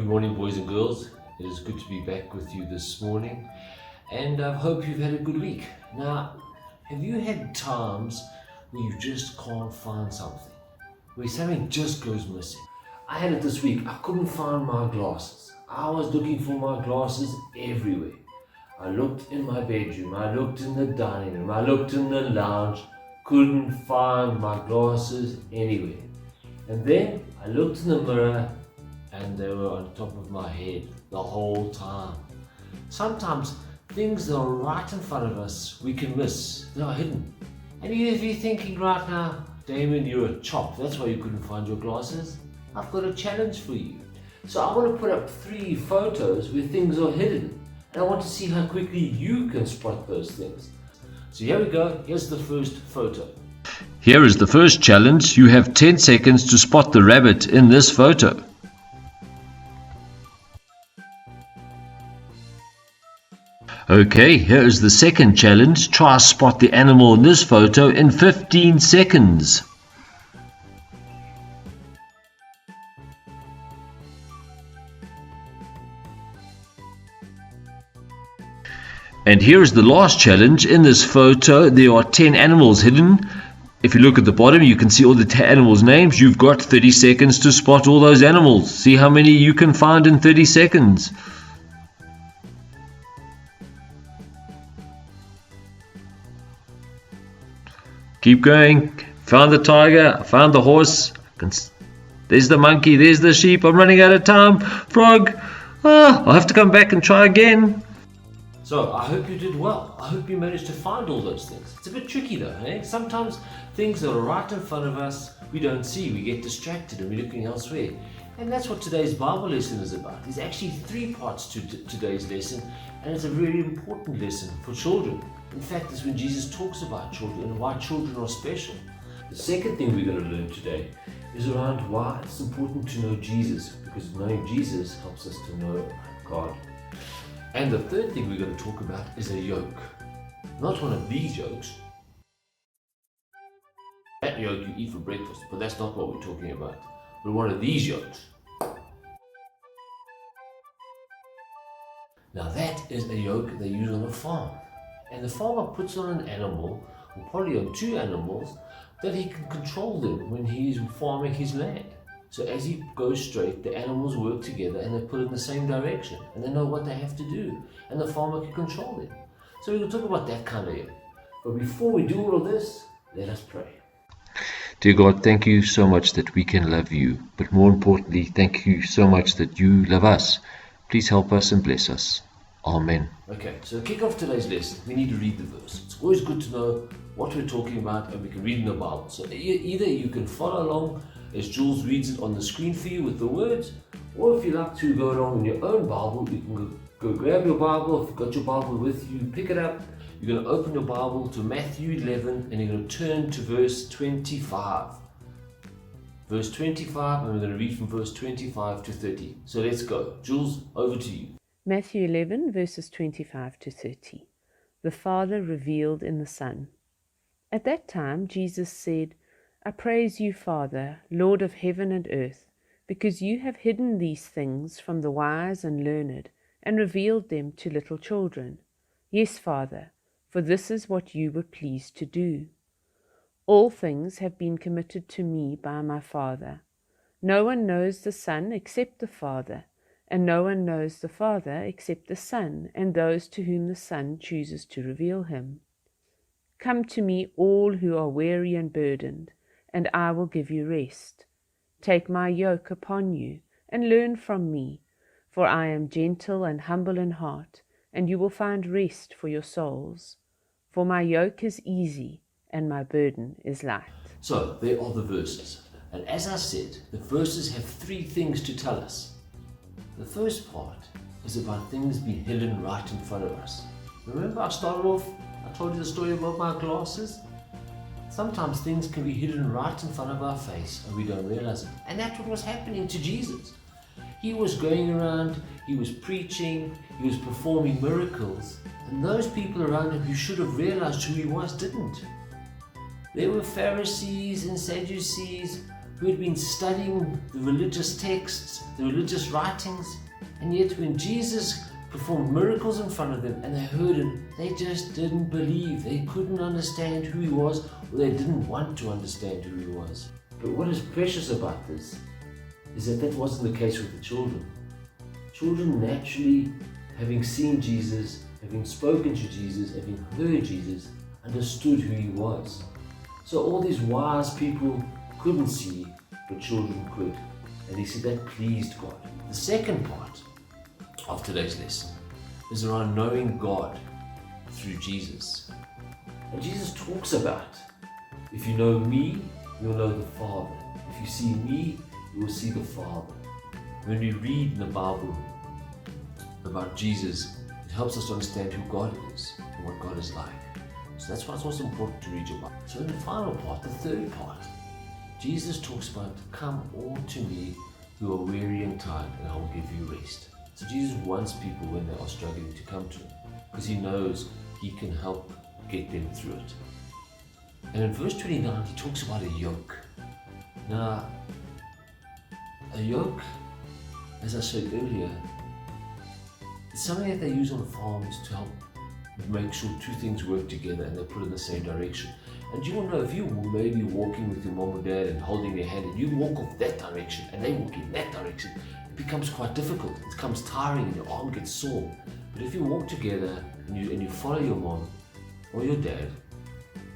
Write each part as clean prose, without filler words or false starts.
Good morning, boys and girls. It is good to be back with you this morning, and I hope you've had a good week. Now, have you had times where you just can't find something? Where something just goes missing? I had it this week. I couldn't find my glasses. I was looking for my glasses everywhere. I looked in my bedroom, I looked in the dining room, I looked in the lounge, couldn't find my glasses anywhere. And then I looked in the mirror and they were on top of my head the whole time. Sometimes things that are right in front of us we can miss. They are hidden. And if you're thinking right now, Damon, you're a chop, that's why you couldn't find your glasses. I've got a challenge for you. So I want to put up 3 photos where things are hidden. And I want to see how quickly you can spot those things. So here we go. Here's the first photo. Here is the first challenge. You have 10 seconds to spot the rabbit in this photo. Okay, here is the second challenge. Try to spot the animal in this photo in 15 seconds. And here is the last challenge. In this photo, there are 10 animals hidden. If you look at the bottom, you can see all the animals' names. You've got 30 seconds to spot all those animals. See how many you can find in 30 seconds. Keep going. Found the tiger. Found the horse. There's the monkey. There's the sheep. I'm running out of time. Frog. I'll have to come back and try again. So I hope you did well. I hope you managed to find all those things. It's a bit tricky though, eh? Sometimes things that are right in front of us, we don't see. We get distracted and we're looking elsewhere. And that's what today's Bible lesson is about. There's actually 3 parts to today's lesson, and it's a very important lesson for children. In fact, it's when Jesus talks about children and why children are special. The second thing we're going to learn today is around why it's important to know Jesus, because knowing Jesus helps us to know God. And the third thing we're going to talk about is a yoke. Not one of these yokes. That yoke you eat for breakfast, but that's not what we're talking about. But one of these yokes. Now that is a yoke they use on a farm. And the farmer puts on an animal, or probably on 2 animals, that he can control them when he's farming his land. So as he goes straight, the animals work together and they pull in the same direction. And they know what they have to do. And the farmer can control them. So we're going to talk about that kind of yoke. But before we do all of this, let us pray. Dear God, thank you so much that we can love you. But more importantly, thank you so much that you love us. Please help us and bless us. Amen. Okay, so to kick off today's lesson, we need to read the verse. It's always good to know what we're talking about and we can read in the Bible. So either you can follow along as Jules reads it on the screen for you with the words, or if you like to go along in your own Bible, you can go grab your Bible. If you've got your Bible with you, pick it up. You're going to open your Bible to Matthew 11 and you're going to turn to verse 25. Verse 25, and we're going to read from verse 25 to 30. So let's go. Jules, over to you. Matthew 11, verses 25 to 30. The Father revealed in the Son. At that time Jesus said, I praise you, Father, Lord of heaven and earth, because you have hidden these things from the wise and learned, and revealed them to little children. Yes, Father, for this is what you were pleased to do. All things have been committed to me by my Father. No one knows the Son except the Father, and no one knows the Father except the Son, and those to whom the Son chooses to reveal him. Come to me, all who are weary and burdened, and I will give you rest. Take my yoke upon you, and learn from me, for I am gentle and humble in heart, and you will find rest for your souls. For my yoke is easy, and my burden is light. So, there are the verses. And as I said, the verses have 3 things to tell us. The first part is about things being hidden right in front of us. Remember I started off, I told you the story about my glasses? Sometimes things can be hidden right in front of our face and we don't realize it. And that's what was happening to Jesus. He was going around, he was preaching, he was performing miracles, and those people around him who should have realized who he was didn't. There were Pharisees and Sadducees who had been studying the religious texts, the religious writings, and yet when Jesus performed miracles in front of them and they heard him, they just didn't believe. They couldn't understand who he was, or they didn't want to understand who he was. But what is precious about this is that that wasn't the case with the children. Children naturally, having seen Jesus, having spoken to Jesus, having heard Jesus, understood who he was. So all these wise people couldn't see, but children could. And he said that pleased God. The second part of today's lesson is around knowing God through Jesus. And Jesus talks about, if you know me, you'll know the Father. If you see me, you will see the Father. When we read in the Bible about Jesus, it helps us to understand who God is and what God is like. So that's why it's also important to read your Bible. So in the final part, the third part, Jesus talks about, come all to me who are weary and tired, and I will give you rest. So Jesus wants people when they are struggling to come to him, because he knows he can help get them through it. And in verse 29, he talks about a yoke. Now, a yoke, as I said earlier, is something that they use on farms to help make sure two things work together and they put in the same direction. And you will know, if you may be walking with your mom or dad and holding their hand and you walk off that direction and they walk in that direction, it becomes quite difficult. It becomes tiring and your arm gets sore. But if you walk together and you follow your mom or your dad,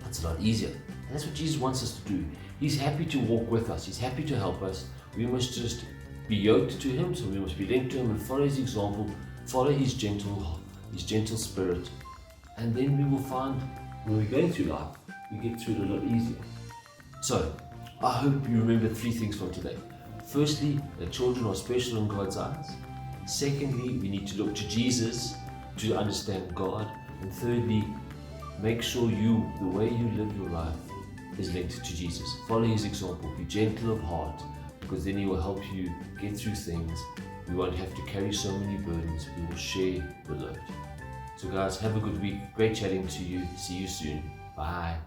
that's a lot easier. And that's what Jesus wants us to do. He's happy to walk with us. He's happy to help us. We must just be yoked to him, so we must be linked to him and follow his example, follow his gentle spirit, and then we will find when we're going through life, we get through it a lot easier. So, I hope you remember three things from today. Firstly, that children are special in God's eyes. Secondly, we need to look to Jesus to understand God. And thirdly, make sure the way you live your life is linked to Jesus. Follow his example, be gentle of heart, because then he will help you get through things. We won't have to carry so many burdens. We will share the load. So guys, have a good week. Great chatting to you. See you soon. Bye.